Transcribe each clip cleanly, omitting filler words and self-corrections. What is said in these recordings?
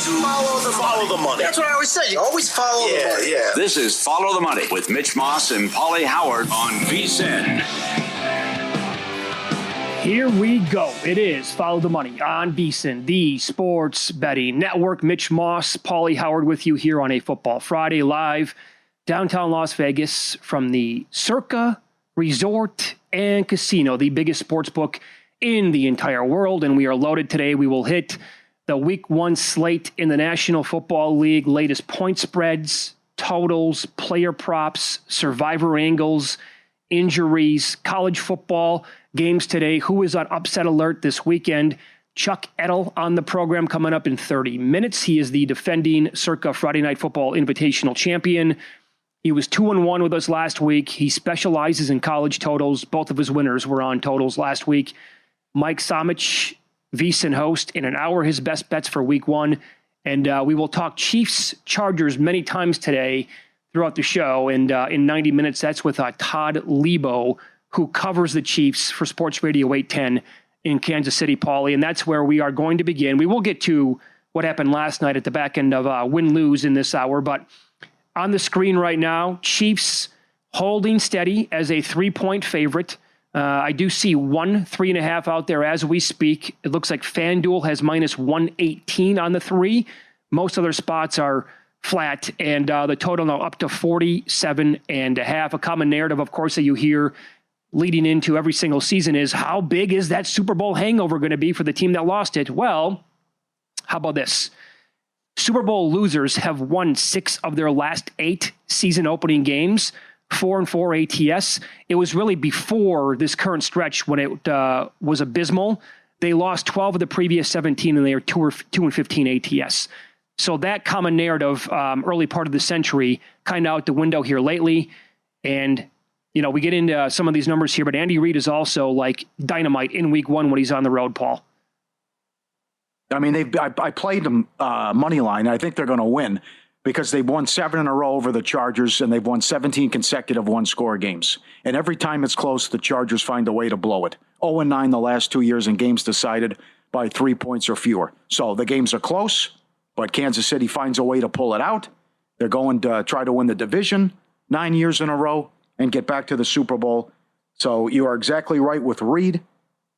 to follow the money. That's what I always say. You always follow the money. Yeah. This is Follow the Money with Mitch Moss and Pauly Howard on VSiN. Here we go. It is Follow the Money on VSiN, the sports betting network. Mitch Moss, Pauly Howard with you here on a Football Friday live downtown Las Vegas from the Circa Resort and Casino, the biggest sports book in the entire world. And we are loaded today. We will hit the Week 1 slate in the National Football League, latest point spreads, totals, player props, survivor angles, injuries, college football games today. Who is on upset alert this weekend? Chuck Edel on the program coming up in 30 minutes. He is the defending Circa Friday Night Football Invitational champion. He was 2-1 with us last week. He specializes in college totals. Both of his winners were on totals last week. Mike Somich, VSiN host, in an hour, his best bets for Week 1. And we will talk Chiefs, Chargers many times today throughout the show. And in 90 minutes, that's with Todd Lebo, who covers the Chiefs for Sports Radio 810 in Kansas City, Pauly. And that's where we are going to begin. We will get to what happened last night at the back end of win-lose in this hour. But on the screen right now, Chiefs holding steady as a 3-point favorite. I do see 3.5 out there as we speak. It looks like FanDuel has minus 118 on the 3. Most other spots are flat, and the total now up to 47.5. A common narrative, of course, that you hear leading into every single season is, how big is that Super Bowl hangover going to be for the team that lost it? Well, how about this? Super Bowl losers have won 6 of their last 8 season opening games, 4-4 ATS. It was really before this current stretch when it was abysmal. They lost 12 of the previous 17, and they are 2-15 ATS. So that common narrative, early part of the century, kind of out the window here lately. And, you know, we get into some of these numbers here, but Andy Reid is also like dynamite in Week 1 when he's on the road, Paul. I mean, I played them money line. I think they're going to win because they've won 7 in a row over the Chargers, and they've won 17 consecutive one-score games. And every time it's close, the Chargers find a way to blow it. 0-9 the last 2 years in games decided by 3 points or fewer. So the games are close, but Kansas City finds a way to pull it out. They're going to try to win the division 9 years in a row and get back to the Super Bowl. So you are exactly right with Reid.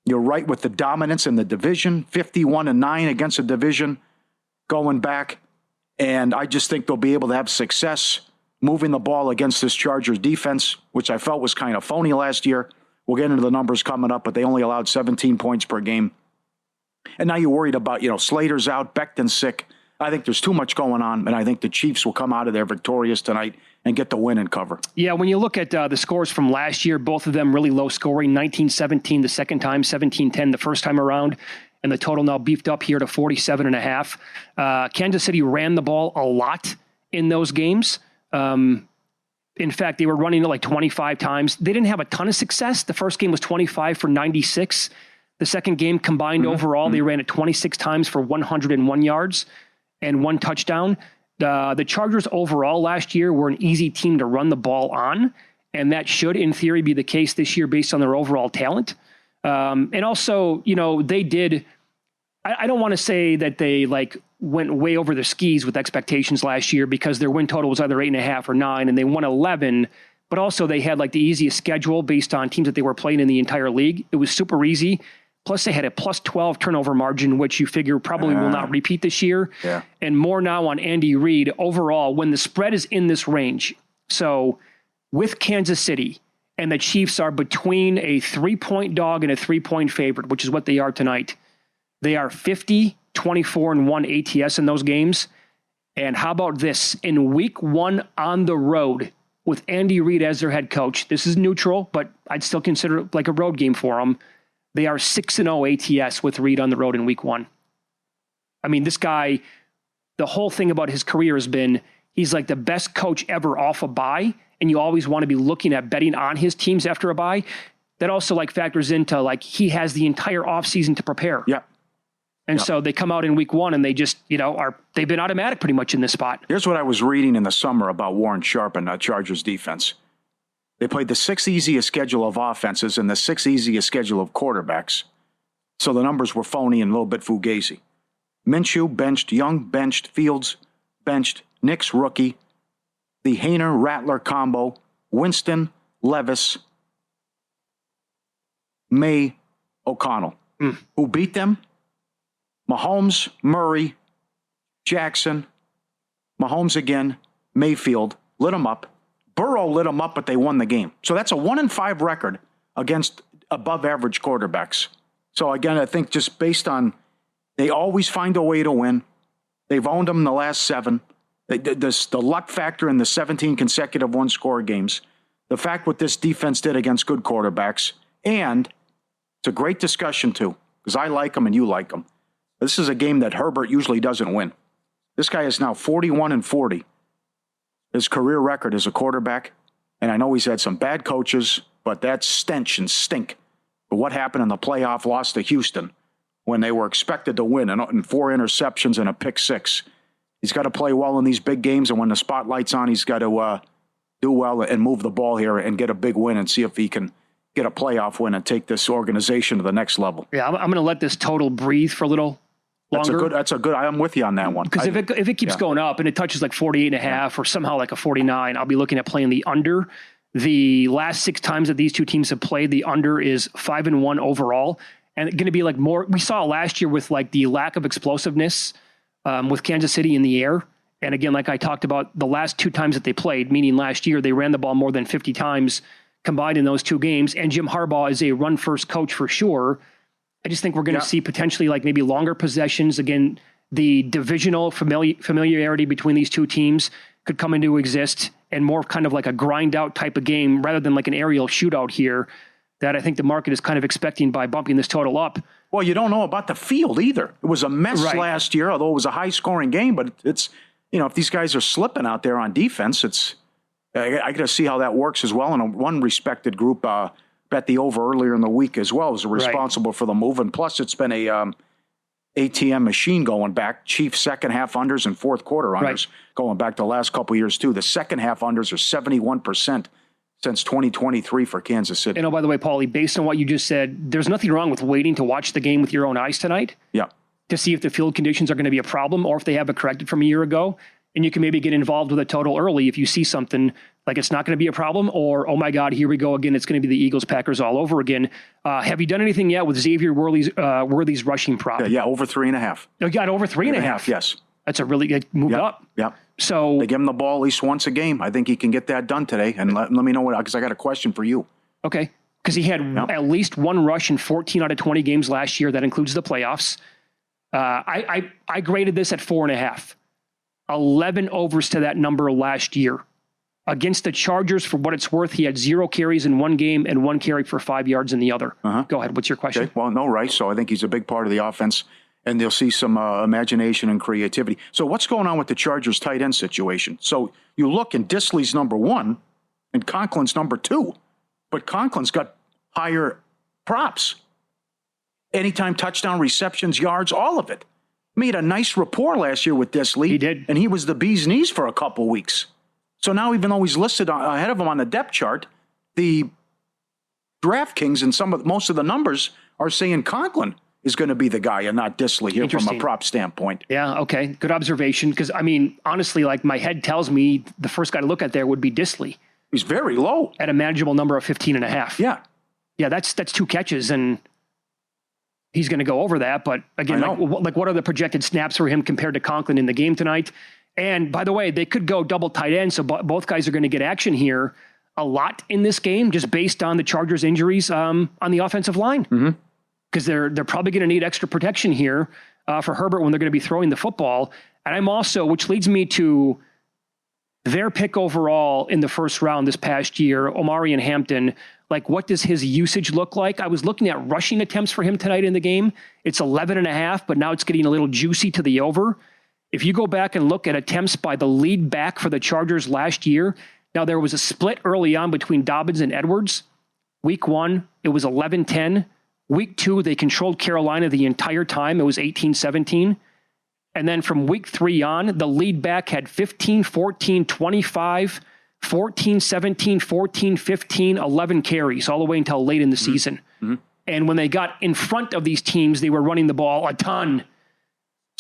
You're right with the dominance in the division, 51-9 against the division going back. And I just think they'll be able to have success moving the ball against this Chargers defense, which I felt was kind of phony last year. We'll get into the numbers coming up, but they only allowed 17 points per game. And now you're worried about, Slater's out, Becton's sick. I think there's too much going on, and I think the Chiefs will come out of there victorious tonight and get the win and cover. Yeah, when you look at the scores from last year, both of them really low scoring, 19-17 the second time, 17-10 the first time around, and the total now beefed up here to 47.5. Kansas City ran the ball a lot in those games. In fact, they were running it like 25 times. They didn't have a ton of success. The first game was 25 for 96. The second game combined overall, they ran it 26 times for 101 yards and 1 touchdown. The Chargers overall last year were an easy team to run the ball on, and that should, in theory, be the case this year based on their overall talent. And also, they did, I don't want to say that they went way over their skis with expectations last year, because their win total was either 8.5 or 9, and they won 11, but also they had the easiest schedule based on teams that they were playing in the entire league. It was super easy. Plus, they had a plus 12 turnover margin, which you figure probably will not repeat this year. Yeah. And more now on Andy Reid overall, when the spread is in this range. So with Kansas City and the Chiefs are between a 3-point dog and a 3-point favorite, which is what they are tonight. They are 50-24-1 ATS in those games. And how about this? In Week 1 on the road with Andy Reid as their head coach, this is neutral, but I'd still consider it like a road game for them. They are 6-0 ATS with Reid on the road in Week 1. I mean, this guy, the whole thing about his career has been he's like the best coach ever off a bye, and you always want to be looking at betting on his teams after a bye. That also factors into he has the entire offseason to prepare. Yeah. And so they come out in Week 1 and they just, they've been automatic pretty much in this spot. Here's what I was reading in the summer about Warren Sharp and Chargers defense. They played the 6th easiest schedule of offenses and the 6th easiest schedule of quarterbacks. So the numbers were phony and a little bit fugazi. Minshew benched, Young benched, Fields benched, Nix rookie, the Hayner-Rattler combo, Winston, Levis, May, O'Connell. Who beat them? Mahomes, Murray, Jackson, Mahomes again, Mayfield, lit them up. Burrow lit them up, but they won the game. So that's a 1-5 record against above-average quarterbacks. So again, I think just based on they always find a way to win. They've owned them in the last 7. The luck factor in the 17 consecutive one-score games. The fact what this defense did against good quarterbacks. And it's a great discussion, too, because I like them and you like them. This is a game that Herbert usually doesn't win. This guy is now 41-40. His career record as a quarterback. And I know he's had some bad coaches, but that's stench and stink. But what happened in the playoff loss to Houston when they were expected to win and 4 interceptions and a pick 6. He's got to play well in these big games, and when the spotlight's on, he's got to do well and move the ball here and get a big win and see if he can get a playoff win and take this organization to the next level. Yeah, I'm going to let this total breathe for a little longer. That's a good. I'm with you on that one. Because if it keeps going up and it touches like 48.5 or somehow like a 49, I'll be looking at playing the under. The last 6 times that these two teams have played, the under is 5-1 overall. And going to be like more, we saw last year with like the lack of explosiveness with Kansas City in the air. And again, like I talked about, the last 2 times that they played, meaning last year, they ran the ball more than 50 times combined in those 2 games. And Jim Harbaugh is a run-first coach for sure. I just think we're going to see potentially like maybe longer possessions. Again, the divisional familiarity between these two teams could come into exist, and more kind of like a grind-out type of game rather than like an aerial shootout here that I think the market is kind of expecting by bumping this total up. Well, you don't know about the field either. It was a mess last year, although it was a high-scoring game. But it's, if these guys are slipping out there on defense, I got to see how that works as well. And one respected group bet the over earlier in the week as well, was responsible for the move. And plus, it's been a ATM machine going back. Chiefs second half unders and fourth quarter unders going back the last couple of years too. The second half unders are 71%. Since 2023 for Kansas City. And by the way, Pauly, based on what you just said, there's nothing wrong with waiting to watch the game with your own eyes tonight. Yeah. To see if the field conditions are going to be a problem or if they have it corrected from a year ago. And you can maybe get involved with a total early if you see something like it's not going to be a problem, or, oh my God, here we go again. It's going to be the Eagles-Packers all over again. Have you done anything yet with Xavier Worthy's rushing prop? Yeah, over 3.5. You got over 3.5. Yes. That's a really moved up. Yeah. So they give him the ball at least once a game. I think he can get that done today. And let me know because I got a question for you. Okay. Because he had at least 1 rush in 14 out of 20 games last year. That includes the playoffs. I graded this at 4.5. 11 overs to that number last year. Against the Chargers, for what it's worth, he had 0 carries in 1 game and 1 carry for 5 yards in the other. Go ahead. What's your question? Okay. Well, no, Rice. So I think he's a big part of the offense. And they'll see some imagination and creativity. So what's going on with the Chargers tight end situation? So you look, and Disley's number 1 and Conklin's number 2. But Conklin's got higher props. Anytime touchdown, receptions, yards, all of it. Made a nice rapport last year with Disley. He did. And he was the bee's knees for a couple weeks. So now, even though he's listed ahead of him on the depth chart, the DraftKings and most of the numbers are saying Conklin is going to be the guy and not Disley here from a prop standpoint. Yeah, okay. Good observation. Because, I mean, honestly, like my head tells me the first guy to look at there would be Disley. He's very low. At a manageable number of 15.5. Yeah. Yeah, that's 2 catches, and he's going to go over that. But, again, like what are the projected snaps for him compared to Conklin in the game tonight? And, by the way, they could go double tight end, so both guys are going to get action here a lot in this game just based on the Chargers' injuries on the offensive line. Mm-hmm. Because they're probably going to need extra protection here for Herbert when they're going to be throwing the football. And I'm also, which leads me to their pick overall in the first round this past year, Omari and Hampton. Like, what does his usage look like? I was looking at rushing attempts for him tonight in the game. It's 11.5, but now it's getting a little juicy to the over. If you go back and look at attempts by the lead back for the Chargers last year, now there was a split early on between Dobbins and Edwards. Week 1, it was 11-10. Week 2, they controlled Carolina the entire time. It was 18-17. And then from week 3 on, the lead back had 15, 14, 25, 14, 17, 14, 15, 11 carries all the way until late in the season. Mm-hmm. And when they got in front of these teams, they were running the ball a ton.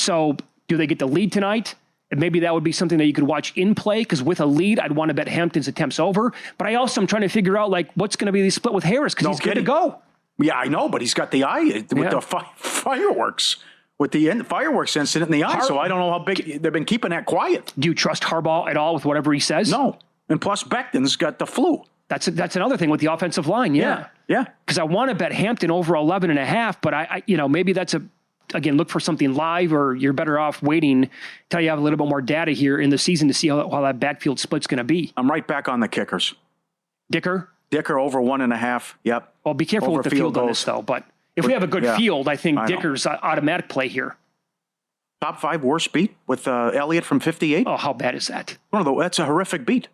So do they get the lead tonight? And maybe that would be something that you could watch in play, because with a lead, I'd want to bet Hampton's attempts over. But I also am trying to figure out, like, what's going to be the split with Harris, because he's good to go. Yeah, I know, but he's got the eye with the fireworks. With the fireworks incident in the eye, so I don't know how big they've been keeping that quiet. Do you trust Harbaugh at all with whatever he says? No. And plus, Becton's got the flu. That's another thing with the offensive line, yeah. Because I want to bet Hampton over 11.5, but I maybe that's again, look for something live, or you're better off waiting until you have a little bit more data here in the season to see how that backfield split's going to be. I'm right back on the kickers. Dicker over 1.5. Yep. Well, be careful over with the field on this, though, but if we have a good field, I think Dicker's automatic play here. Top 5 worst beat with Elliott from 58. Oh, how bad is that? That's a horrific beat.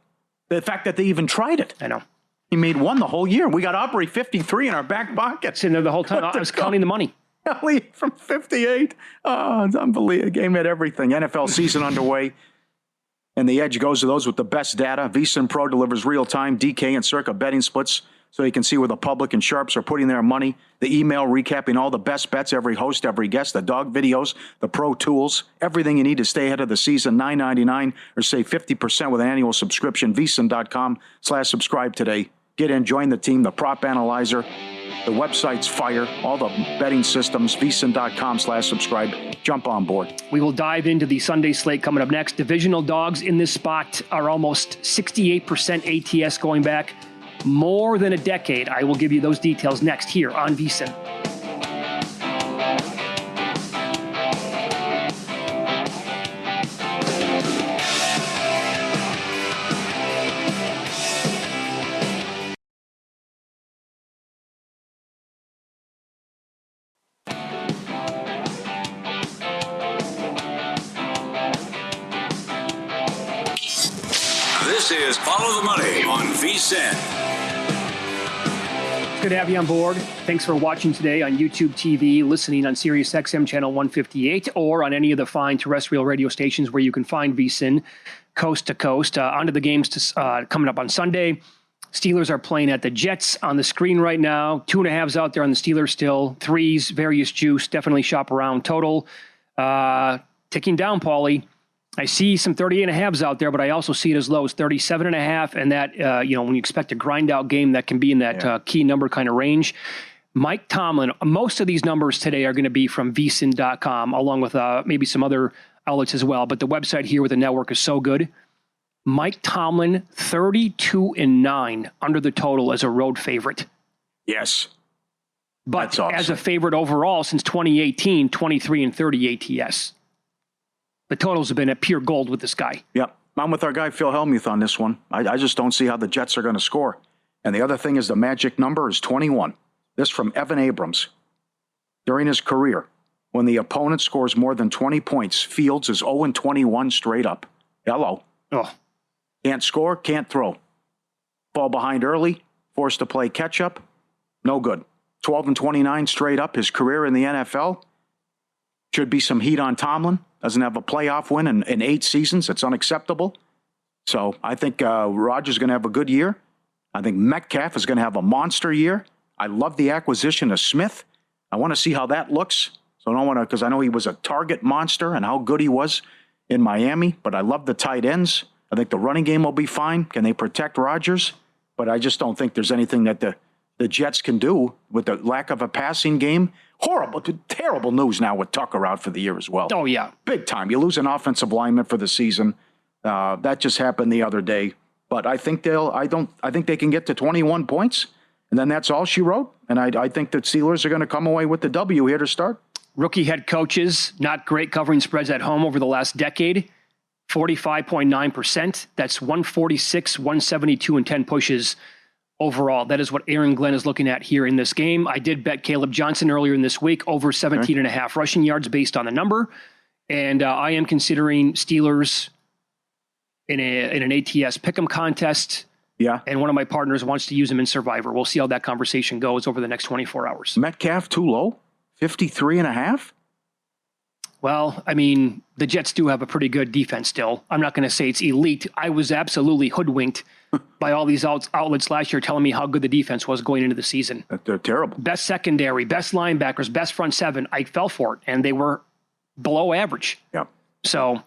The fact that they even tried it. I know. He made one the whole year. We got Aubrey 53 in our back pocket. Sitting there the whole time. I was counting the money. Elliott from 58. Oh, it's unbelievable. Game had everything. NFL season underway. And the edge goes to those with the best data. VSiN Pro delivers real-time DK and Circa betting splits, so you can see where the public and sharps are putting their money. The email recapping all the best bets, every host, every guest, the dog videos, the pro tools, everything you need to stay ahead of the season. $9.99 or save 50% with an annual subscription. VSiN.com/subscribe today. Get in, join the team, the prop analyzer. The website's fire, all the betting systems, VSiN.com/subscribe. Jump on board. We will dive into the Sunday slate coming up next. Divisional Dogs in this spot are almost 68% ATS going back more than a decade. I will give you those details next here on VSiN. This is Follow the Money on VSiN. Good to have you on board. Thanks for watching today on YouTube TV, listening on Sirius XM channel 158, or on any of the fine terrestrial radio stations where you can find VSiN coast to coast. On to the games coming up on Sunday. Steelers are playing at the Jets on the screen right now. 2.5s out there on the Steelers still. 3s, various juice. Definitely shop around. Total ticking down, Pauly. I see some 38.5s out there, but I also see it as low as 37.5. And that, when you expect a grind out game, that can be in that key number kind of range. Mike Tomlin, most of these numbers today are going to be from vsin.com, along with maybe some other outlets as well. But the website here with the network is so good. Mike Tomlin, 32-9 under the total as a road favorite. Yes. But that's awesome. As a favorite overall since 2018, 23-30 ATS. The totals have been at pure gold with this guy. Yep. I'm with our guy Phil Hellmuth on this one. I just don't see how the Jets are going to score. And the other thing is the magic number is 21. This from Evan Abrams. During his career, when the opponent scores more than 20 points, Fields is 0-21 straight up. Hello. Oh. Can't score, can't throw. Fall behind early, forced to play catch-up, no good. 12-29 straight up, his career in the NFL. Should be some heat on Tomlin. Doesn't have a playoff win in 8 seasons. It's unacceptable. So I think Rodgers is going to have a good year. I think Metcalf is going to have a monster year. I love the acquisition of Smith. I want to see how that looks. So I don't want to, because I know he was a target monster and how good he was in Miami. But I love the tight ends. I think the running game will be fine. Can they protect Rodgers? But I just don't think there's anything that the Jets can do with the lack of a passing game. Horrible, terrible news now with Tucker out for the year as well. Oh, yeah. Big time. You lose an offensive lineman for the season. That just happened the other day. But I think I think they can get to 21 points, and then that's all she wrote. And I think the Steelers are going to come away with the W here to start. Rookie head coaches, not great covering spreads at home over the last decade. 45.9%. That's 146, 172, and 10 pushes overall. That is what Aaron Glenn is looking at here in this game. I did bet Caleb Johnson earlier in this week over 17.5 rushing yards based on the number. And I am considering Steelers in an ATS pick'em contest. Yeah. And one of my partners wants to use him in Survivor. We'll see how that conversation goes over the next 24 hours. Metcalf too low? 53.5? Well, I mean, the Jets do have a pretty good defense still. I'm not going to say it's elite. I was absolutely hoodwinked by all these outlets last year telling me how good the defense was going into the season. They're terrible. Best secondary, best linebackers, best front seven. I fell for it, and they were below average. Yeah. So,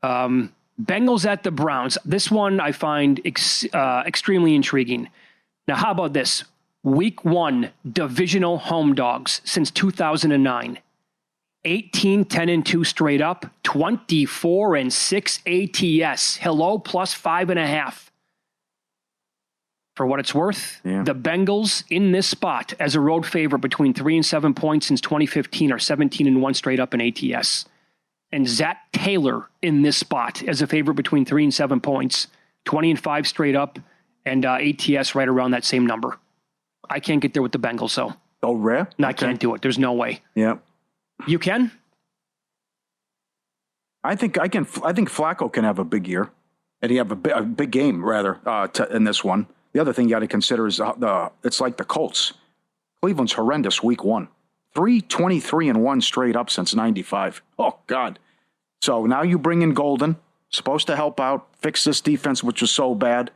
Bengals at the Browns. This one I find extremely intriguing. Now, how about this? Week 1 divisional home dogs since 2009. 18, 10, and 2 straight up. 24 and 6 ATS. Hello, plus 5.5. For what it's worth, the Bengals in this spot as a road favorite between 3 and 7 points since 2015 are 17 and 1 straight up in ATS. And Zach Taylor in this spot as a favorite between 3 and 7 points, 20 and 5 straight up, and ATS right around that same number. I can't get there with the Bengals, though. Oh, rare? No, I can't do it. There's no way. Yeah. You can? I think Flacco can have a big year, and he have a big game rather in this one. The other thing you got to consider is it's like the Colts. Cleveland's horrendous week 1. 3-23 and 1 straight up since 95. Oh, God. So now you bring in Golden, supposed to help out, fix this defense, which was so bad.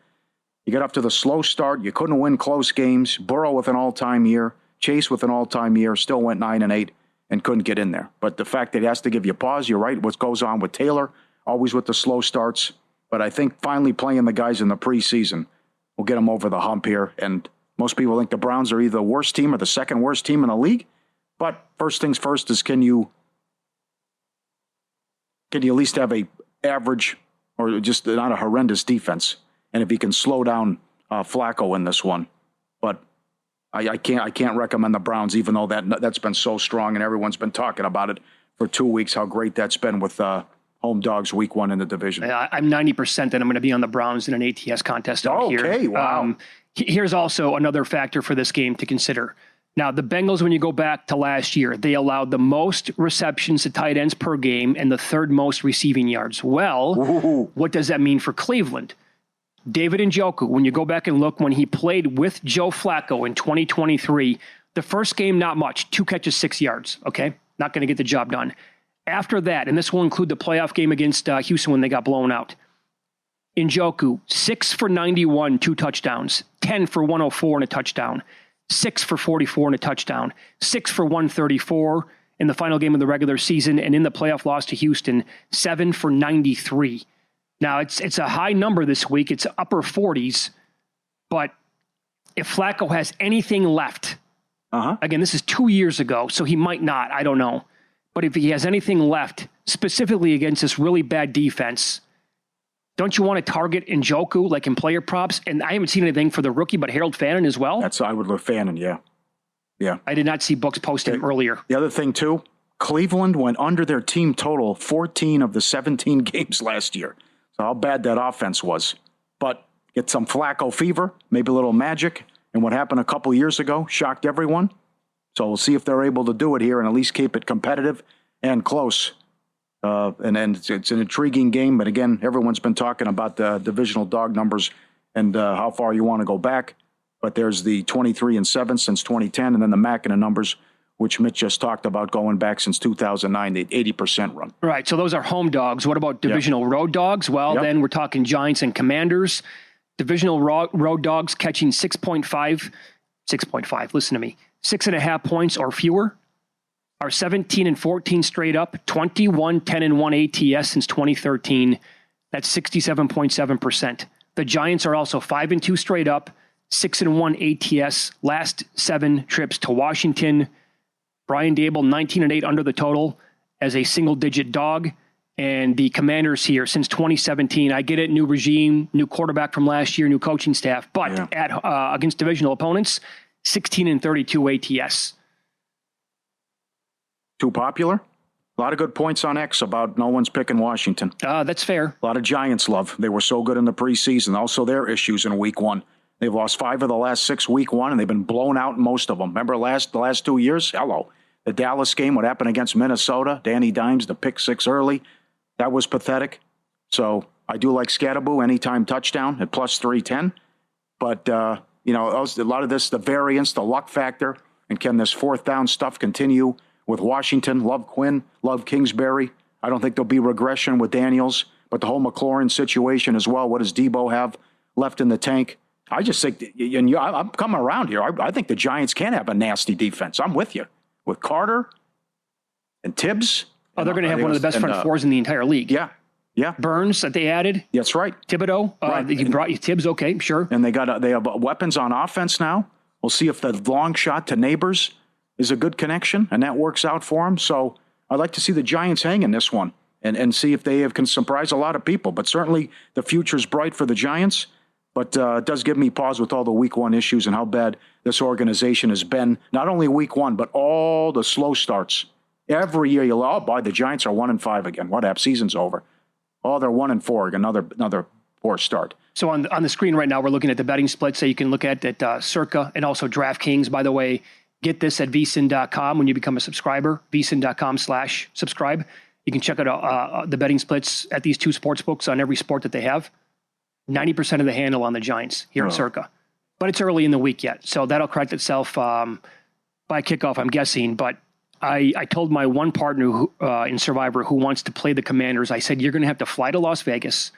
You get up to the slow start. You couldn't win close games. Burrow with an all-time year. Chase with an all-time year. Still went 9-8 and couldn't get in there. But the fact that he has to give you pause, you're right. What goes on with Taylor, always with the slow starts. But I think finally playing the guys in the preseason will get them over the hump here. And most people think the Browns are either the worst team or the second worst team in the league. But first things first is can you at least have a average or just not a horrendous defense? And if he can slow down Flacco in this one. But I can't recommend the Browns, even though that's been so strong and everyone's been talking about it for 2 weeks, how great that's been with home dogs week 1 in the division. I'm 90% that I'm going to be on the Browns in an ATS contest out here. Okay, wow. Here's also another factor for this game to consider. Now, the Bengals, when you go back to last year, they allowed the most receptions to tight ends per game and the third most receiving yards. Well, What does that mean for Cleveland? David Njoku, when you go back and look, when he played with Joe Flacco in 2023, the first game, not much, 2 catches, 6 yards, okay? Not going to get the job done. After that, and this will include the playoff game against Houston when they got blown out, Njoku, 6 for 91, 2 touchdowns, 10 for 104 and a touchdown, 6 for 44 and a touchdown, 6 for 134 in the final game of the regular season, and in the playoff loss to Houston, 7 for 93. Now, it's a high number this week. It's upper 40s. But if Flacco has anything left, again, this is 2 years ago, so he might not. I don't know. But if he has anything left, specifically against this really bad defense, don't you want to target Njoku like in player props? And I haven't seen anything for the rookie, but Harold Fannin as well. I would look Fannin, yeah. Yeah. I did not see books post him earlier. The other thing, too, Cleveland went under their team total 14 of the 17 games last year. So how bad that offense was. But get some Flacco fever, maybe a little magic. And what happened a couple years ago shocked everyone. So we'll see if they're able to do it here and at least keep it competitive and close. And it's an intriguing game. But again, everyone's been talking about the divisional dog numbers and how far you want to go back. But there's the 23 and 7 since 2010, and then the Mackinac numbers, which Mitch just talked about going back since 2009, the 80% run. Right. So those are home dogs. What about divisional road dogs? Well, then we're talking Giants and Commanders. Divisional road dogs catching 6.5, listen to me, 6.5 points or fewer are 17 and 14 straight up, 21, 10 and 1 ATS since 2013. That's 67.7%. The Giants are also 5 and 2 straight up, 6 and 1 ATS, last 7 trips to Washington. Brian Dable, 19 and 8 under the total as a single-digit dog. And the Commanders here since 2017. I get it, new regime, new quarterback from last year, new coaching staff. But against divisional opponents, 16 and 32 ATS. Too popular? A lot of good points on X about no one's picking Washington. That's fair. A lot of Giants love. They were so good in the preseason. Also their issues in week 1. They've lost 5 of the last 6 week 1, and they've been blown out in most of them. Remember the last 2 years? Hello. The Dallas game, what happened against Minnesota, Danny Dimes, the pick 6 early. That was pathetic. So I do like Scatterboo, anytime touchdown at plus 310. But, a lot of this, the variance, the luck factor, and can this 4th down stuff continue with Washington? Love Quinn, love Kingsbury. I don't think there'll be regression with Daniels, but the whole McLaurin situation as well. What does Debo have left in the tank? I just think, I'm coming around here. I think the Giants can have a nasty defense. I'm with you. With Carter and Tibbs Oh, they're going to have one of the best front fours in the entire league. Yeah. Yeah. Burns that they added. That's right. Thibodeau. Right. You brought you Tibbs. Okay, sure. And they have weapons on offense now. We'll see if the long shot to Neighbors is a good connection, and that works out for them. So I'd like to see the Giants hang in this one and see if they can surprise a lot of people. But certainly the future's bright for the Giants. But it does give me pause with all the week one issues and how bad this organization has been. Not only week one, but all the slow starts. Every year the Giants are 1-5 again. What happened? Season's over. Oh, they're 1-4 again. Another poor start. So on the screen right now, we're looking at the betting splits that you can look at Circa and also DraftKings. By the way, get this at vsin.com when you become a subscriber, vsin.com/subscribe. You can check out the betting splits at these two sports books on every sport that they have. 90% of the handle on the Giants here at Circa. But it's early in the week yet, so that'll correct itself by kickoff, I'm guessing. But I told my one partner in Survivor who wants to play the Commanders, I said, you're going to have to fly to Las Vegas,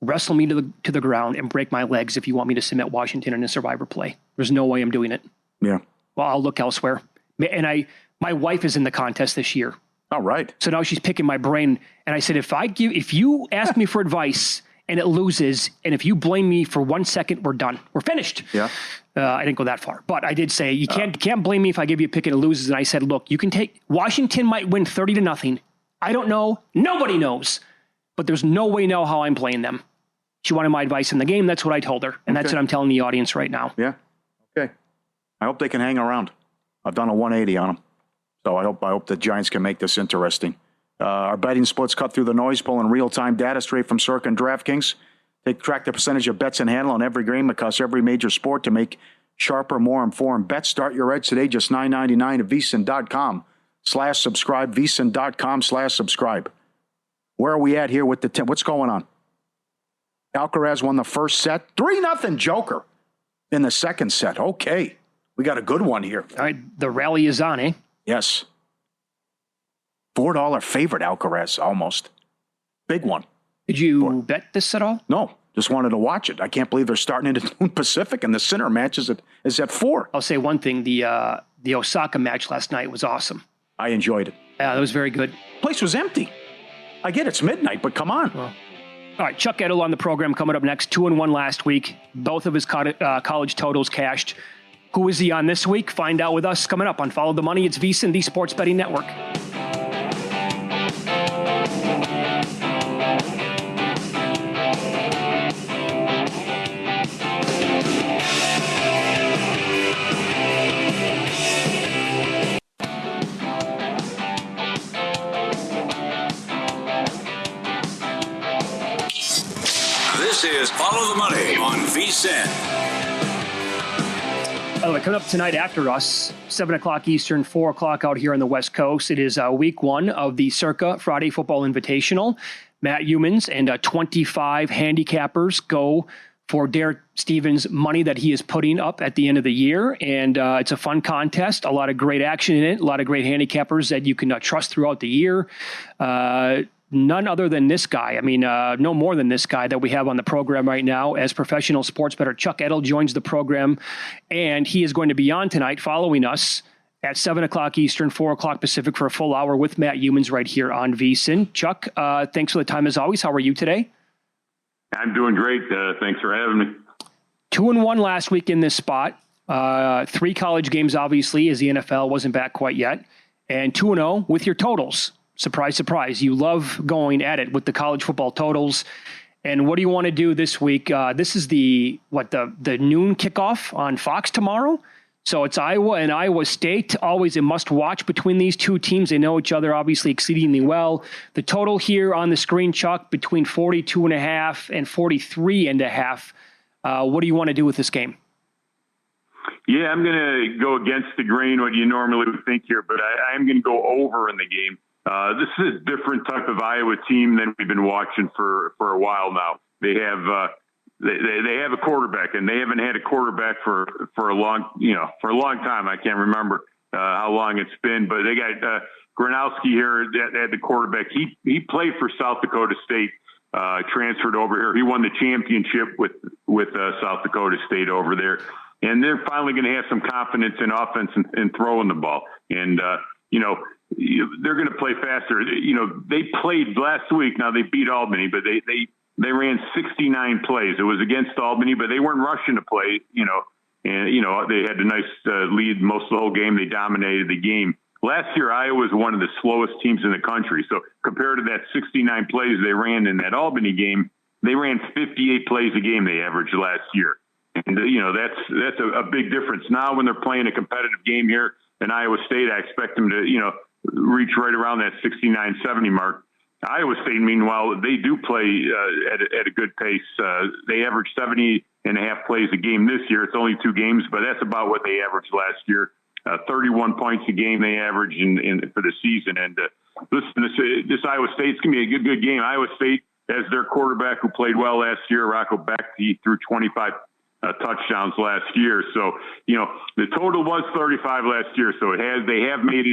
wrestle me to the ground, and break my legs if you want me to submit Washington in a Survivor play. There's no way I'm doing it. Yeah. Well, I'll look elsewhere. And my wife is in the contest this year. All right. So now she's picking my brain. And I said, if you ask me for advice and it loses, and if you blame me for 1 second, we're done. We're finished. Yeah. I didn't go that far, but I did say you can't blame me if I give you a pick and it loses. And I said, look, you can take Washington might win 30-0. I don't know. Nobody knows, but there's no way know how I'm playing them. She wanted my advice in the game. That's what I told her, and that's what I'm telling the audience right now. Yeah. Okay. I hope they can hang around. I've done a 180 on them, so I hope the Giants can make this interesting. Our betting splits cut through the noise, pulling real-time data straight from Circa and DraftKings. They track the percentage of bets and handle on every game across every major sport to make sharper, more informed bets. Start your edge today, just $9.99 at vsin.com/subscribe, vsin.com/subscribe. Where are we at here with the what's going on? Alcaraz won the first set. 3-0 Joker in the second set. Okay. We got a good one here. All right. The rally is on, eh? Yes. $4 favorite Alcaraz, almost. Big one. Did you bet this at all? No. Just wanted to watch it. I can't believe they're starting it at noon Pacific, and the center match is at 4. I'll say one thing. The Osaka match last night was awesome. I enjoyed it. Yeah, that was very good. Place was empty. I get it's midnight, but come on. Well, all right, Chuck Edel on the program coming up next. 2-1 last week. Both of his college totals cashed. Who is he on this week? Find out with us coming up on Follow the Money. It's VSiN, the Sports Betting Network. This is Follow the Money on VSiN. Coming up tonight after us, 7 o'clock Eastern, 4 o'clock out here on the West Coast. It is week one of the Circa Friday Football Invitational. Matt Humans and 25 handicappers go for Derek Stevens' money that he is putting up at the end of the year. And it's a fun contest, a lot of great action in it, a lot of great handicappers that you can trust throughout the year. None other than this guy. I mean, no more than this guy that we have on the program right now as professional sports bettor. Chuck Edel joins the program, and he is going to be on tonight following us at 7 o'clock Eastern, 4 o'clock Pacific for a full hour with Matt Humans right here on VSiN. Chuck, thanks for the time as always. How are you today? I'm doing great. Thanks for having me. 2-1 last week in this spot. 3 college games, obviously, as the NFL wasn't back quite yet. And 2-0 with your totals. Surprise, surprise. You love going at it with the college football totals. And what do you want to do this week? This is the noon kickoff on Fox tomorrow. So it's Iowa and Iowa State. Always a must-watch between these two teams. They know each other obviously exceedingly well. The total here on the screen, Chuck, between 42.5 and 43.5. What do you want to do with this game? Yeah, I'm going to go against the grain, what you normally would think here, but I'm going to go over in the game. This is a different type of Iowa team than we've been watching for a while now. They have they have a quarterback, and they haven't had a quarterback for a long time. I can't remember how long it's been, but they got Gronowski here at the quarterback. He played for South Dakota State, transferred over here. He won the championship with South Dakota State over there, and they're finally going to have some confidence in offense and throwing the ball. And they're going to play faster. They played last week. Now they beat Albany, but they ran 69 plays. It was against Albany, but they weren't rushing to play, and, they had a nice lead most of the whole game. They dominated the game. Last year, Iowa was one of the slowest teams in the country. So compared to that 69 plays they ran in that Albany game, they ran 58 plays a game they averaged last year. And, that's a big difference. Now when they're playing a competitive game here in Iowa State, I expect them to, reach right around that 69, 70 mark. Iowa State, meanwhile, they do play at a good pace. They average 70.5 plays a game this year. It's only 2 games, but that's about what they averaged last year. 31 points a game they average for the season. And listen, this Iowa State's going to be a good game. Iowa State has their quarterback who played well last year, Rocco Beck. He threw 25 touchdowns last year. So, the total was 35 last year. So they have made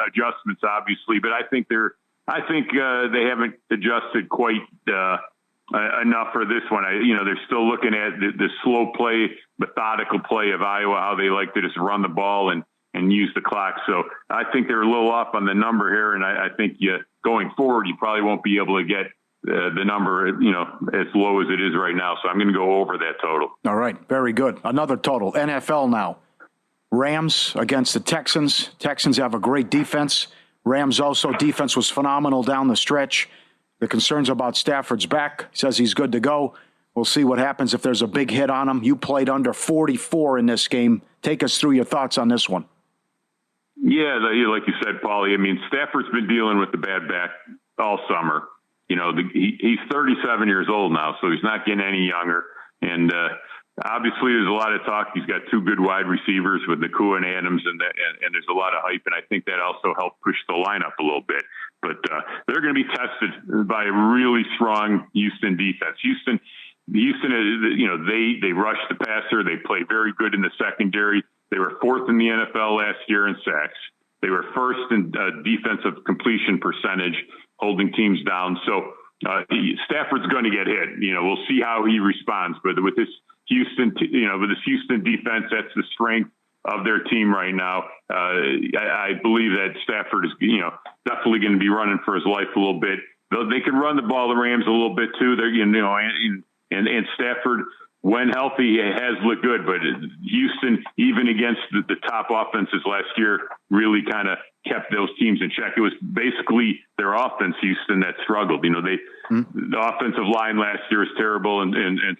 adjustments, obviously, but I think they haven't adjusted quite enough for this one. They're still looking at the slow play, methodical play of Iowa, how they like to just run the ball and use the clock. So I think they're a little off on the number here. And I think going forward, you probably won't be able to get the number, as low as it is right now. So I'm going to go over that total. All right. Very good. Another total. NFL now. Rams against the Texans. Texans have a great defense. Rams also defense was phenomenal down the stretch. The concerns about Stafford's back. Says he's good to go. We'll see what happens if there's a big hit on him. You played under 44 in this game. Take us through your thoughts on this one. Yeah, like you said, Pauly, Stafford's been dealing with the bad back all summer. He's 37 years old now, so he's not getting any younger. And obviously there's a lot of talk. He's got 2 good wide receivers with Nakua and Adams, and there's a lot of hype. And I think that also helped push the lineup a little bit. But they're going to be tested by a really strong Houston defense. Houston, they rush the passer. They play very good in the secondary. They were 4th in the NFL last year in sacks. They were 1st in defensive completion percentage, holding teams down. So Stafford's going to get hit. We'll see how he responds. But with this Houston defense, that's the strength of their team right now. I believe that Stafford is, definitely going to be running for his life a little bit. They can run the ball, the Rams, a little bit too. They're, and Stafford, when healthy, has looked good. But Houston, even against the top offenses last year, really kind of kept those teams in check. It was basically their offense, Houston, that struggled. The offensive line last year was terrible, and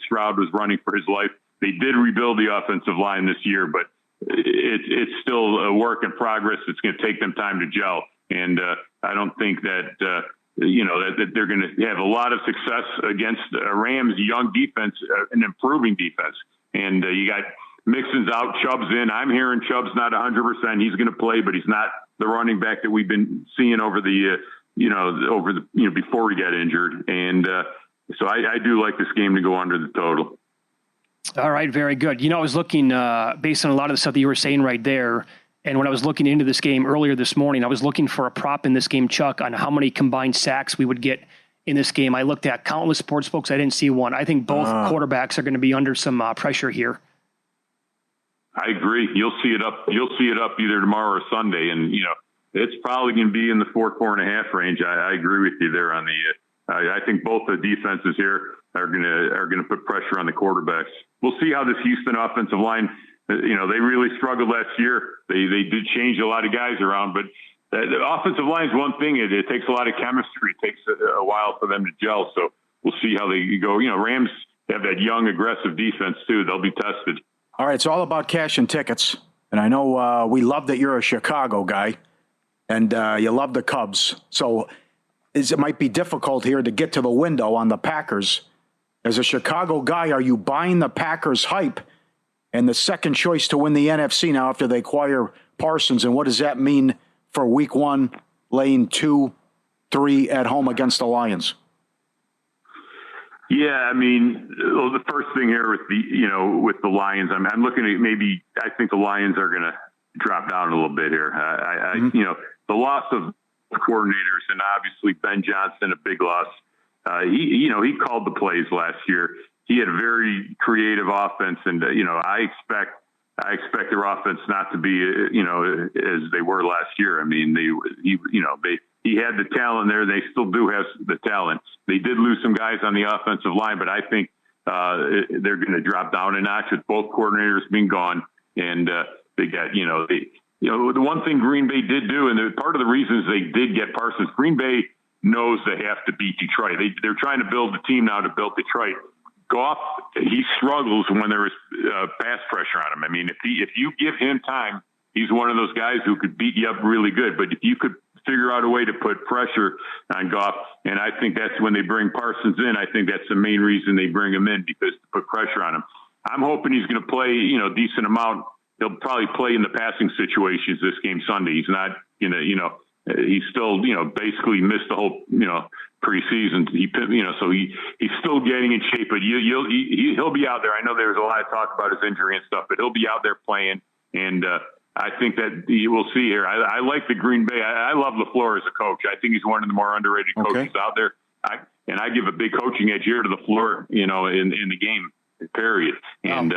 Stroud was running for his life. They did rebuild the offensive line this year, but it's still a work in progress. It's going to take them time to gel. And I don't think that, that they're going to have a lot of success against a Rams young defense, an improving defense. And you got Mixon's out, Chubb's in. I'm hearing Chubb's not 100%. He's going to play, but he's not the running back that we've been seeing over the before he got injured. And so I do like this game to go under the total. All right, very good. I was looking based on a lot of the stuff that you were saying right there, and when I was looking into this game earlier this morning, I was looking for a prop in this game, Chuck, on how many combined sacks we would get in this game. I looked at countless sports books. I didn't see one. I think both quarterbacks are going to be under some pressure here. I agree. You'll see it up either tomorrow or Sunday, and it's probably going to be in the 4.5 range. I agree with you there on the. I think both the defenses here are going to put pressure on the quarterbacks. We'll see how this Houston offensive line. They really struggled last year. They did change a lot of guys around, but the offensive line is one thing. It takes a lot of chemistry. It takes a while for them to gel. So we'll see how they go. Rams have that young, aggressive defense too. They'll be tested. All right, it's all about cash and tickets. And I know we love that you're a Chicago guy, and you love the Cubs. So it might be difficult here to get to the window on the Packers. As a Chicago guy, are you buying the Packers hype and the second choice to win the NFC now after they acquire Parsons? And what does that mean for week 1, laying 2-3 at home against the Lions? Yeah, the first thing here with the Lions, I'm looking at I think the Lions are going to drop down a little bit here. The loss of coordinators, and obviously Ben Johnson, a big loss. He called the plays last year. He had a very creative offense, and I expect I expect their offense not to be, as they were last year. I mean, he had the talent there. They still do have the talent. They did lose some guys on the offensive line, but I think they're going to drop down a notch with both coordinators being gone. And they got, the one thing Green Bay did do, and part of the reasons they did get Parsons, Green Bay knows they have to beat Detroit. They're trying to build the team now to build Detroit. Goff, he struggles when there is pass pressure on him. I mean, if you give him time, he's one of those guys who could beat you up really good. But if you could figure out a way to put pressure on Goff, and I think that's when they bring Parsons in. I think that's the main reason they bring him in, because to put pressure on him. I'm hoping he's going to play, decent amount. He'll probably play in the passing situations this game Sunday. He's not, he's still, basically missed the whole, preseason. So he's still getting in shape, but he'll be out there. I know there's a lot of talk about his injury and stuff, but he'll be out there playing. And I think that you will see here. I like the Green Bay. I love LaFleur as a coach. I think he's one of the more underrated coaches out there. I give a big coaching edge here to LaFleur, in the game, period. And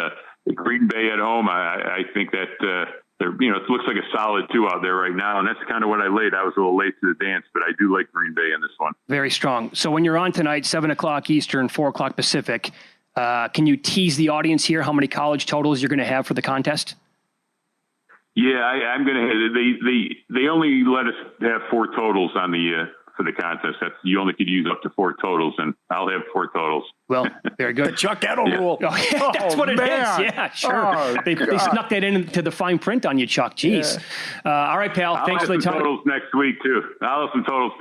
Green Bay at home, I think that it looks like a solid 2 out there right now, and that's kind of what I laid. I was a little late to the dance, but I do like Green Bay in this one. Very strong. So when you're on tonight, 7 o'clock Eastern, 4 o'clock Pacific, can you tease the audience here how many college totals you're going to have for the contest? Yeah, I'm going to. They only let us have 4 totals on the for the contest. You only could use up to 4 totals, and I'll have 4 totals. Well, very good. The Chuck Edel rule. Oh, yeah, that's what it is. Yeah, sure. They snuck that into the fine print on you, Chuck. Jeez. Yeah. All right, pal. Thanks for the time. I'll have some totals next week, too. I'll have some totals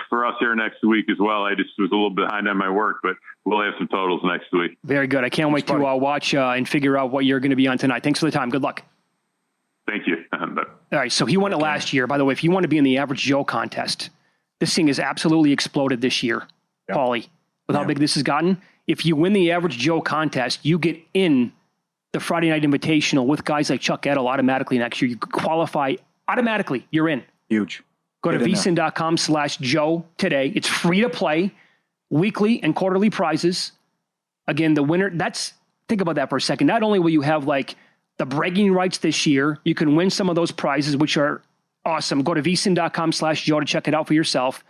for us here next week as well. I just was a little behind on my work, but we'll have some totals next week. Very good. I can't wait to watch and figure out what you're going to be on tonight. Thanks for the time. Good luck. Thank you. All right, so he won it last year. By the way, if you want to be in the Average Joe contest, this thing has absolutely exploded this year, Pauly, with how big this has gotten. If you win the Average Joe contest, you get in the Friday Night Invitational with guys like Chuck Edel automatically next year. You qualify automatically. You're in. Huge. Go to vsin.com/Joe today. It's free to play, weekly and quarterly prizes. Again, the winner, think about that for a second. Not only will you have the bragging rights this year, you can win some of those prizes, which are awesome. Go to vsin.com/Joe to check it out for yourself.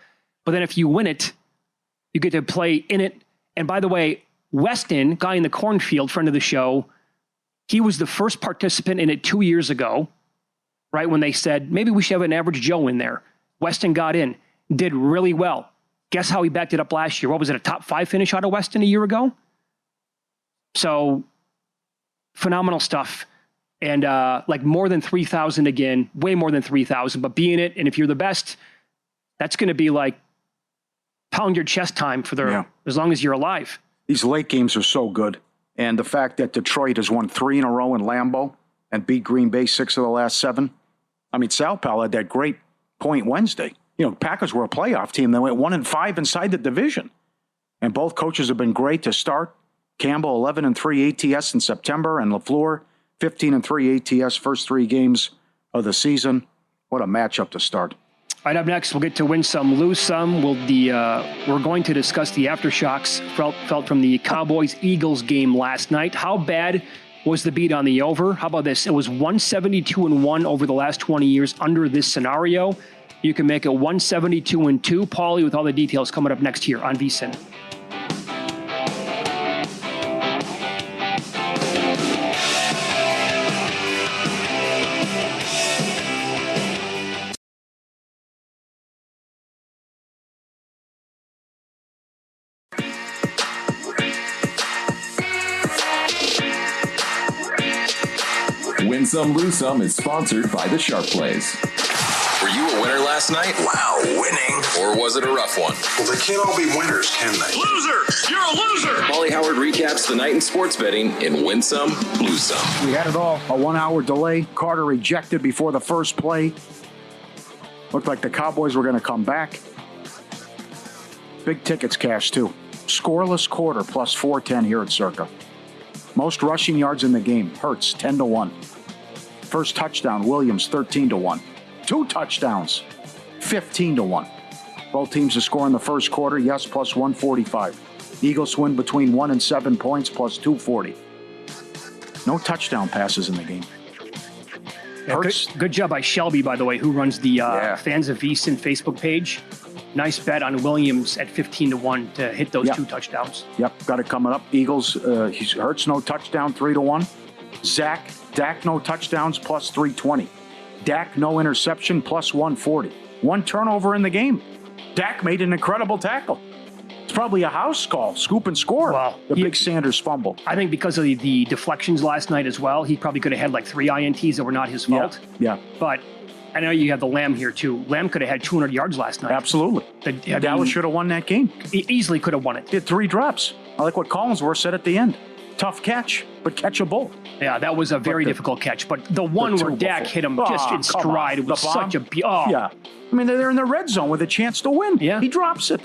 But then if you win it, you get to play in it. And by the way, Weston, guy in the cornfield, friend of the show, he was the first participant in it 2 years ago, right? When they said, maybe we should have an Average Joe in there. Weston got in, did really well. Guess how he backed it up last year? What was it, a top 5 finish out of Weston a year ago? So phenomenal stuff. And more than 3,000 again, way more than 3,000, but be in it. And if you're the best, that's going to be pound your chest time for as long as you're alive. These late games are so good. And the fact that Detroit has won 3 in a row in Lambeau and beat Green Bay 6 of the last 7. I mean, Sal Pal had that great point Wednesday. Packers were a playoff team. They went 1-5 inside the division. And both coaches have been great to start. Campbell, 11-3 ATS in September, and LaFleur, 15-3 ATS, first 3 games of the season. What a matchup to start. All right, up next, we'll get to win some, lose some. We're going to discuss the aftershocks felt from the Cowboys-Eagles game last night. How bad was the beat on the over? How about this? It was 172-1 over the last 20 years under this scenario. You can make it 172-2. Pauly with all the details coming up next here on VSiN. Win Some, Lose Some is sponsored by the Sharp Plays. Were you a winner last night? Wow, winning. Or was it a rough one? Well, they can't all be winners, can they? Loser! You're a loser! Pauly Howard recaps the night in sports betting in Win Some, Lose Some. We had it all. A 1-hour delay. Carter ejected before the first play. Looked like the Cowboys were going to come back. Big tickets cash, too. Scoreless quarter plus 410 here at Circa. Most rushing yards in the game. Hurts, 10-1. First touchdown, Williams, 13-1. 2 touchdowns, 15-1. Both teams to score in the first quarter, yes, plus 145. Eagles win between 1 and 7 points, plus 240. No touchdown passes in the game. Good job by Shelby, by the way, who runs the Fans of VSiN Facebook page. Nice bet on Williams at 15-1 to hit those 2 touchdowns. Yep, got it coming up. Eagles, Hurts no touchdown, 3-1. Dak no touchdowns, plus 320. Dak no interception, plus 140. 1 turnover in the game. Dak made an incredible tackle. It's probably a house call, scoop and score. Well, the big Sanders fumble. I think because of the deflections last night as well, he probably could have had like 3 INTs that were not his fault. Yeah. But I know you have the Lamb here too. Lamb could have had 200 yards last night. Absolutely. Dallas should have won that game. Easily could have won it. He had 3 drops. I like what Collinsworth said at the end. Tough catch, but catchable. Yeah, that was a very difficult catch. But the one where Dak hit him just in stride, it was such a... Yeah. I mean, they're in the red zone with a chance to win. Yeah. He drops it.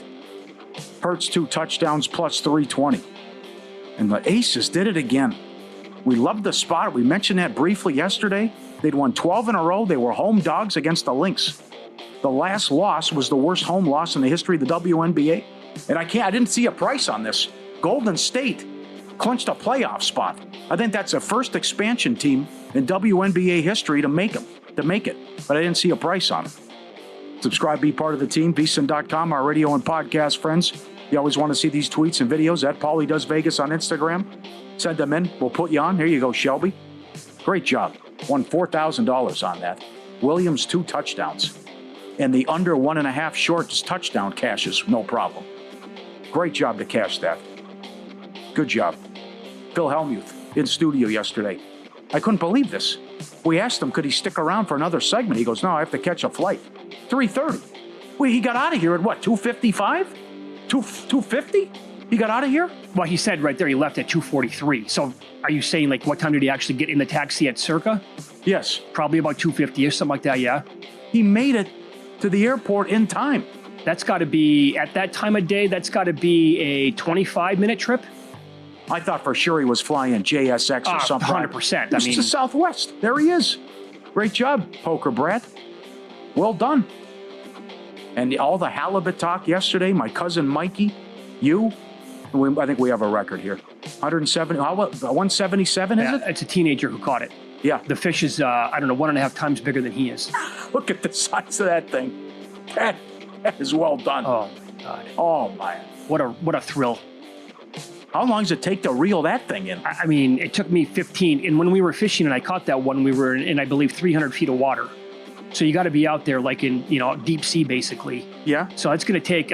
Hurts 2 touchdowns, plus 320. And the Aces did it again. We loved the spot. We mentioned that briefly yesterday. They'd won 12 in a row. They were home dogs against the Lynx. The last loss was the worst home loss in the history of the WNBA. And I didn't see a price on this. Golden State clinched a playoff spot. I think that's the first expansion team in WNBA history to make it. But I didn't see a price on it. Subscribe, be part of the team. VSiN.com, our radio and podcast friends. You always want to see these tweets and videos at Pauly Does Vegas on Instagram. Send them in. We'll put you on. Here you go, Shelby. Great job. Won $4,000 on that. Williams 2 touchdowns. And the under 1.5 shorts touchdown cashes, no problem. Great job to cash that. Good job. Phil Hellmuth in studio yesterday. I couldn't believe this. We asked him, could he stick around for another segment? He goes, no, I have to catch a flight. 3:30. Wait, he got out of here at what, 2:55? 2:50? He got out of here? Well, he said right there he left at 2:43. So are you saying, like, what time did he actually get in the taxi at Circa? Yes. Probably about 2:50-ish, something like that, yeah. He made it to the airport in time. That's got to be, at that time of day, that's got to be a 25-minute trip. I thought for sure he was flying JSX or something. 100%. It's the Southwest. There he is. Great job, Poker Brad. Well done. And all the halibut talk yesterday, my cousin Mikey, I think we have a record here. 177, is it? It's a teenager who caught it. Yeah. The fish is, 1.5 times bigger than he is. Look at the size of that thing. That is well done. Oh, my God. Oh, man. What a thrill. How long does it take to reel that thing in? I mean, it took me 15. And when we were fishing and I caught that one, we were in, I believe, 300 feet of water. So you got to be out there like in, deep sea, basically. Yeah. So it's going to take,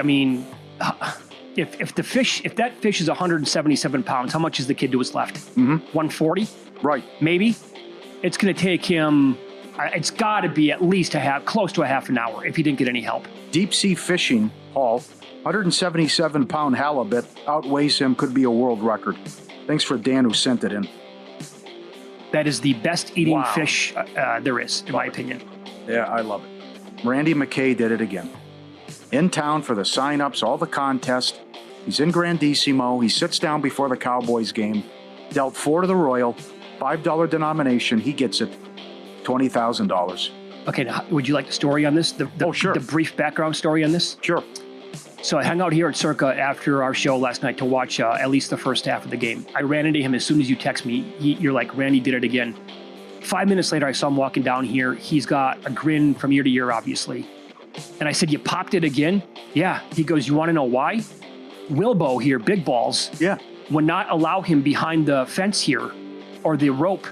if that fish is 177 pounds, how much is the kid to his left? 140? Right. Maybe. It's going to take him, it's got to be at least close to a half an hour if he didn't get any help. Deep sea fishing, Paul, 177-pound halibut outweighs him, could be a world record. Thanks for Dan who sent it in. That is the best eating fish there is, in my opinion. Yeah, I love it. Randy McKay did it again. In town for the sign-ups, all the contest. He's in Grandissimo. He sits down before the Cowboys game. Dealt 4 to the Royal. $5 denomination. He gets it. $20,000. Okay, now, would you like the story on this? Sure. The brief background story on this? Sure. So I hung out here at Circa after our show last night to watch at least the first half of the game. I ran into him as soon as you text me. You're like, Randy did it again. 5 minutes later, I saw him walking down here. He's got a grin from ear to ear, obviously. And I said, you popped it again? Yeah. He goes, you want to know why? Wilbo here, Big Balls, would not allow him behind the fence here or the rope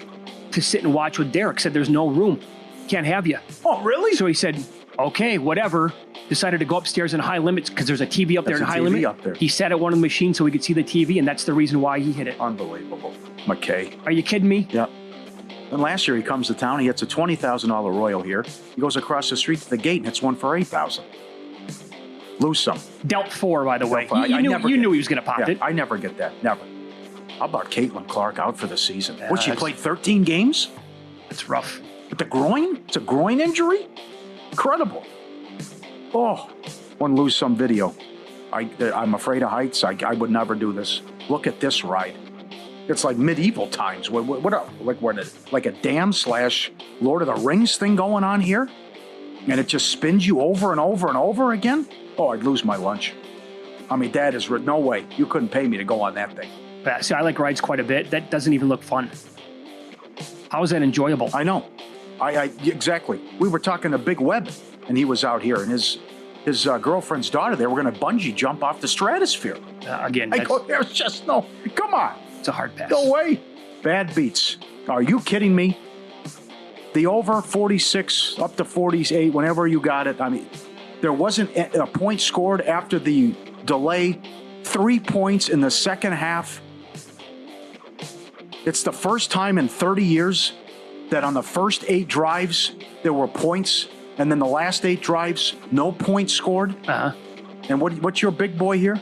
to sit and watch with Derek. Said there's no room. Can't have you. Oh, really? So he said, okay, whatever. Decided to go upstairs in high limits because there's a TV up there in high limit. Up there. He sat at one of the machines so he could see the TV, and that's the reason why he hit it. Unbelievable. McKay. Are you kidding me? Yeah. And last year he comes to town, he hits a $20,000 Royal here. He goes across the street to the gate and hits one for $8,000. Lose some. Dealt 4, by the way. You knew he was going to pop it. I never get that. Never. How about Caitlin Clark out for the season? Yeah, she played 13 games? It's rough. With the groin? It's a groin injury? Incredible. Oh, want to lose some video. I'm afraid of heights. I would never do this. Look at this ride. It's like medieval times. Like a dam / Lord of the Rings thing going on here? And it just spins you over and over and over again? Oh, I'd lose my lunch. I mean, Dad is no way. You couldn't pay me to go on that thing. See, I like rides quite a bit. That doesn't even look fun. How is that enjoyable? I know. Exactly. We were talking to Big Webb, and he was out here, and his girlfriend's daughter, they were going to bungee jump off the stratosphere. Again, I go, there's just no, come on. It's a hard pass. No way. Bad beats. Are you kidding me? The over 46 up to 48, whenever you got it. I mean, there wasn't a point scored after the delay. 3 points in the second half. It's the first time in 30 years that on the first 8 drives, there were points. And then the last 8 drives, no points scored. Uh-huh. And what's your big boy here?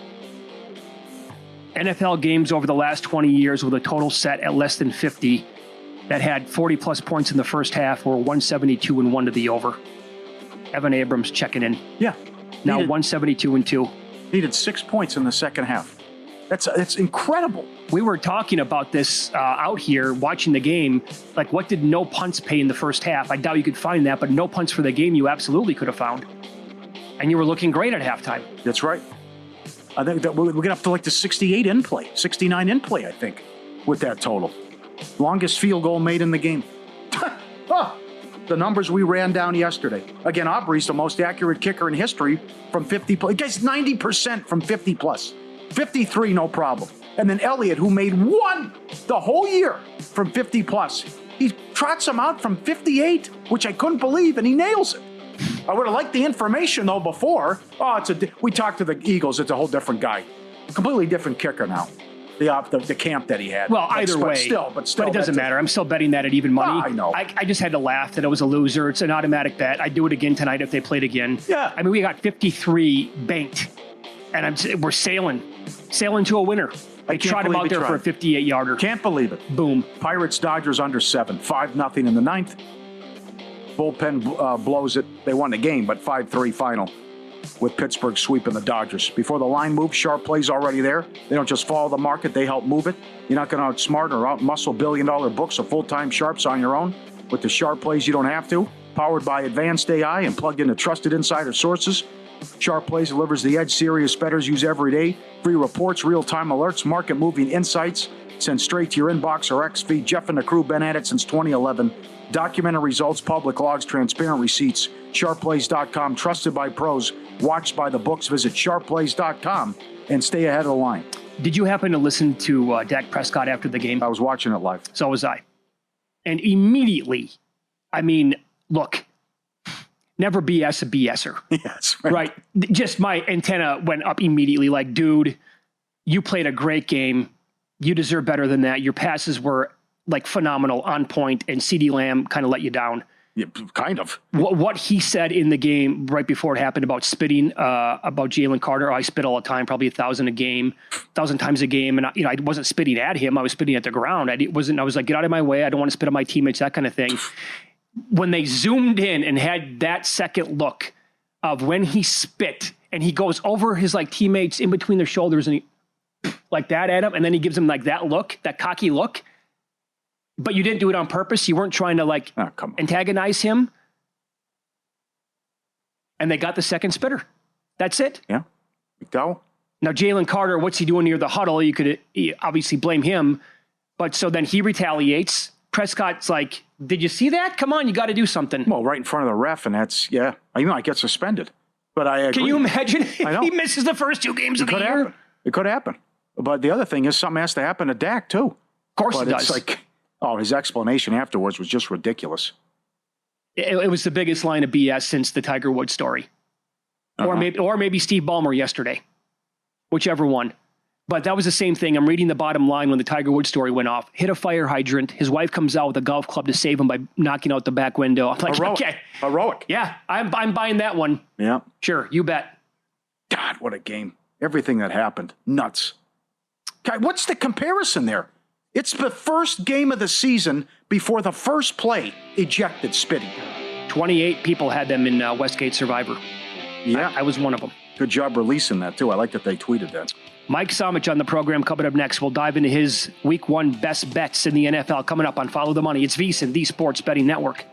NFL games over the last 20 years with a total set at less than 50 that had 40-plus points in the first half were 172-1 to the over. Evan Abrams checking in. Yeah. Now 172-2. Needed 6 points in the second half. That's incredible. We were talking about this out here watching the game. Like, what did no punts pay in the first half? I doubt you could find that, but no punts for the game you absolutely could have found. And you were looking great at halftime. That's right. I think that we're getting up to like the 68 in play, 69 in play, I think, with that total. Longest field goal made in the game. The numbers we ran down yesterday. Again, Aubrey's the most accurate kicker in history from 50 plus. He gets 90% from 50 plus. 53, no problem. And then Elliott, who made 1 the whole year from 50 plus, he trots him out from 58, which I couldn't believe, and he nails it. I would have liked the information, though, before. We talked to the Eagles. It's a whole different guy. Completely different kicker now. The camp that he had. Well, either way. But still. But it doesn't matter. I'm still betting that at even money. I know. I just had to laugh that it was a loser. It's an automatic bet. I'd do it again tonight if they played again. Yeah. I mean, we got 53 banked, and we're sailing to a winner. They trot him out there for a 58-yarder. Can't believe it. Boom. Pirates, Dodgers under 7. 5-0 in the ninth. Bullpen blows it. They won the game, but 5-3 final with Pittsburgh sweeping the Dodgers. Before the line moves, sharp plays already there. They don't just follow the market, they help move it. You're not going to outsmart or outmuscle billion-dollar books of full-time sharps on your own. With the sharp plays, you don't have to. Powered by advanced AI and plugged into trusted insider sources. Sharp Plays delivers the edge serious bettors use every day. Free reports, real-time alerts, market-moving insights sent straight to your inbox or X feed. Jeff and the crew been at it since 2011. Documented results, public logs, transparent receipts. SharpPlays.com, trusted by pros, watched by the books. Visit SharpPlays.com and stay ahead of the line. Did you happen to listen to Dak Prescott after the game? I was watching it live. So was I. And immediately, I mean, look, never BS a BSer. Yes, right. Just my antenna went up immediately like, dude, you played a great game. You deserve better than that. Your passes were like phenomenal, on point, and CeeDee Lamb kind of let you down. Yeah, kind of. What he said in the game right before it happened about spitting, about Jalen Carter. I spit all the time, probably 1,000 times a game. And I wasn't spitting at him. I was spitting at the ground. I was like, get out of my way. I don't want to spit on my teammates, that kind of thing. When they zoomed in and had that second look of when he spit and he goes over his like teammates in between their shoulders and he like that at him. And then he gives him like that look, that cocky look. But you didn't do it on purpose. You weren't trying to like antagonize him. And they got the second spitter. That's it. Yeah. Go. Now, Jalen Carter, what's he doing near the huddle? You could obviously blame him. But so then he retaliates. Prescott's like, did you see that? Come on, you got to do something. Well, right in front of the ref, and that's, yeah. You might get suspended. But I agree. Can you imagine if he misses the first 2 games of the year? Happen. It could happen. But the other thing is something has to happen to Dak, too. Of course it does. It's like, his explanation afterwards was just ridiculous. It was the biggest line of BS since the Tiger Woods story. Or maybe Steve Ballmer yesterday. Whichever one. But that was the same thing. I'm reading the bottom line when the Tiger Woods story went off. Hit a fire hydrant. His wife comes out with a golf club to save him by knocking out the back window. I'm like, okay. Heroic. Yeah, I'm buying that one. Yeah. Sure, you bet. God, what a game. Everything that happened. Nuts. God, what's the comparison there? It's the first game of the season before the first play ejected Spitty. 28 people had them in Westgate Survivor. Yeah. I was one of them. Good job releasing that, too. I like that they tweeted that. Mike Somich on the program coming up next. We'll dive into his Week 1 best bets in the NFL coming up on Follow the Money. It's VSiN, the Sports Betting Network.